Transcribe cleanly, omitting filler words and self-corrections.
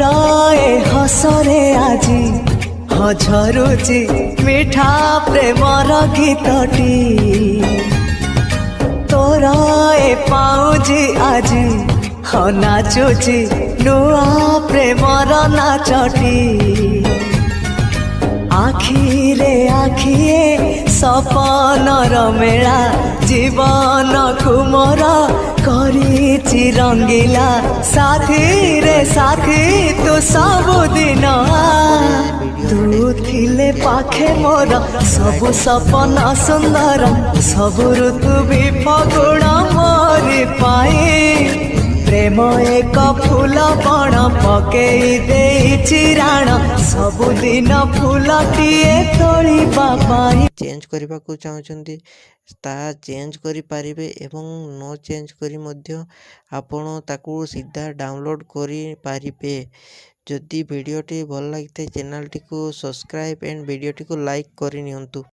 तोरा ए हसरे आजी झरुची मिठा प्रेमर गीतटी तोरा ए पाउजी आजी नाचुची नुआ प्रेमर नाचटी आखिरे आखिए सपनर मेला जीवन कुमर करिछि रंगीला साथी रे साथी तू सबुदिन तू थिले पाखे मोर सबु सपन सुंदर सबु ऋतु भी फगुण मोरी पाई प्रेम एक फूल बण पकई देइछि राण सबुदिन फूलटिए तोड़िबा पाई चेंज करने को चाहते ताहा चेंज करि पारिबे एवं नो चेंज करी मध्य आपण ताकू सीधा डाउनलोड करि पारिबे। जदि वीडियोटी भल लगी चैनल टी को सब्सक्राइब एंड वीडियोटी को लाइक करि नियंतु।